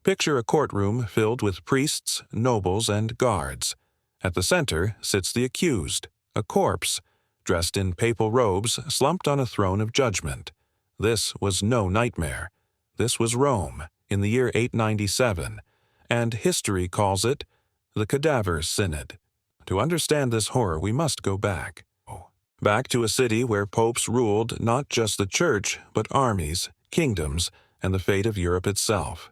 Picture a courtroom filled with priests, nobles, and guards. At the center sits the accused, a corpse, dressed in papal robes, slumped on a throne of judgment. This was no nightmare. This was Rome, in the year 897, and history calls it the Cadaver Synod. To understand this horror, we must go back. Back to a city where popes ruled not just the church, but armies, kingdoms, and the fate of Europe itself.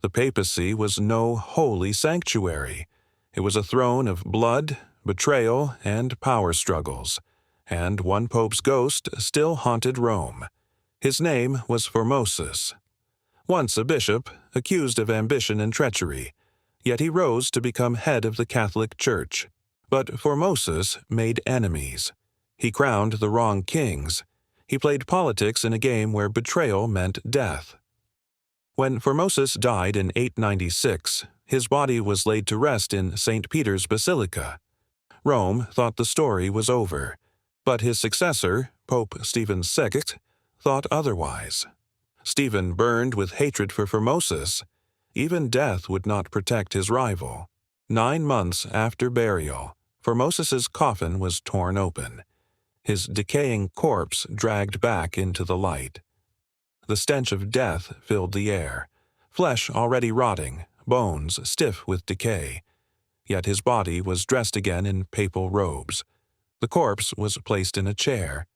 The papacy was no holy sanctuary. It was a throne of blood, betrayal, and power struggles, and one pope's ghost still haunted Rome. His name was Formosus. Once a bishop, accused of ambition and treachery, yet he rose to become head of the Catholic Church. But Formosus made enemies. He crowned the wrong kings. He played politics in a game where betrayal meant death. When Formosus died in 896, his body was laid to rest in St. Peter's Basilica. Rome thought the story was over, but his successor, Pope Stephen II, thought otherwise. Stephen burned with hatred for Formosus. Even death would not protect his rival. 9 months after burial, Formosus's coffin was torn open, his decaying corpse dragged back into the light. The stench of death filled the air, flesh already rotting, bones stiff with decay. Yet his body was dressed again in papal robes. The corpse was placed in a chair,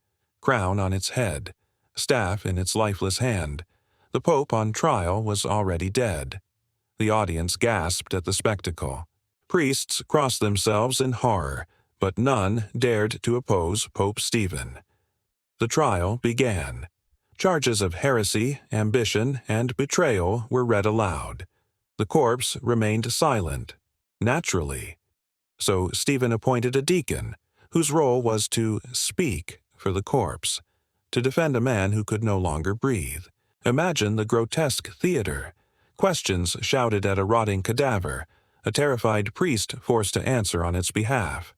crown on its head, staff in its lifeless hand. The pope on trial was already dead. The audience gasped at the spectacle. Priests crossed themselves in horror, but none dared to oppose Pope Stephen. The trial began. Charges of heresy, ambition, and betrayal were read aloud. The corpse remained silent, naturally. So Stephen appointed a deacon, whose role was to speak for the corpse, to defend a man who could no longer breathe. Imagine the grotesque theater. Questions shouted at a rotting cadaver, a terrified priest forced to answer on its behalf.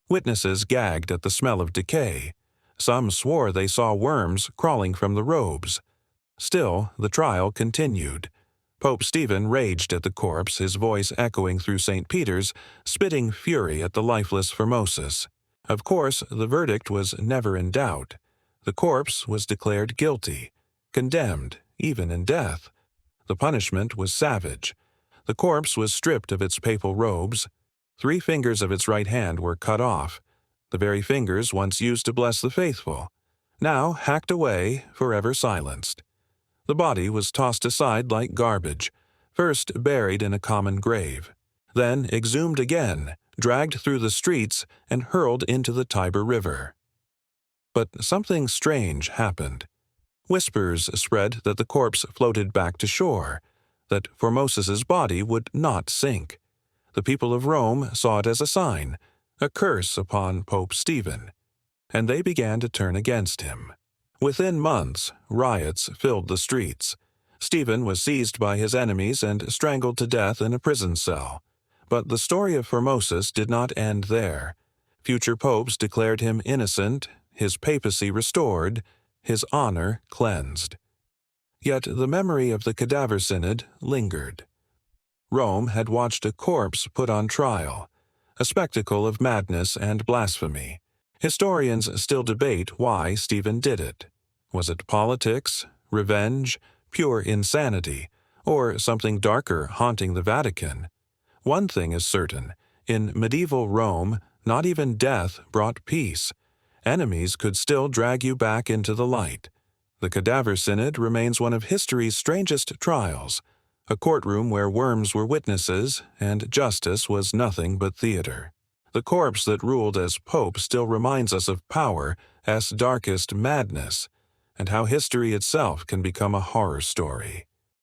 Witnesses gagged at the smell of decay. Some swore they saw worms crawling from the robes. Still, the trial continued. Pope Stephen raged at the corpse, his voice echoing through St. Peter's, spitting fury at the lifeless Formosus. Of course, the verdict was never in doubt. The corpse was declared guilty, condemned, even in death. The punishment was savage. The corpse was stripped of its papal robes. 3 fingers of its right hand were cut off, the very fingers once used to bless the faithful, now hacked away, forever silenced. The body was tossed aside like garbage, first buried in a common grave, then exhumed again, dragged through the streets, and hurled into the Tiber River. But something strange happened. Whispers spread that the corpse floated back to shore, that Formosus's body would not sink. The people of Rome saw it as a sign, a curse upon Pope Stephen, and they began to turn against him. Within months, riots filled the streets. Stephen was seized by his enemies and strangled to death in a prison cell. But the story of Formosus did not end there. Future popes declared him innocent, his papacy restored, his honor cleansed. Yet the memory of the Cadaver Synod lingered. Rome had watched a corpse put on trial, a spectacle of madness and blasphemy. Historians still debate why Stephen did it. Was it politics, revenge, pure insanity, or something darker haunting the Vatican? One thing is certain. In medieval Rome, not even death brought peace. Enemies could still drag you back into the light. The Cadaver Synod remains one of history's strangest trials, a courtroom where worms were witnesses and justice was nothing but theater. The corpse that ruled as pope still reminds us of power as darkest madness, and how history itself can become a horror story.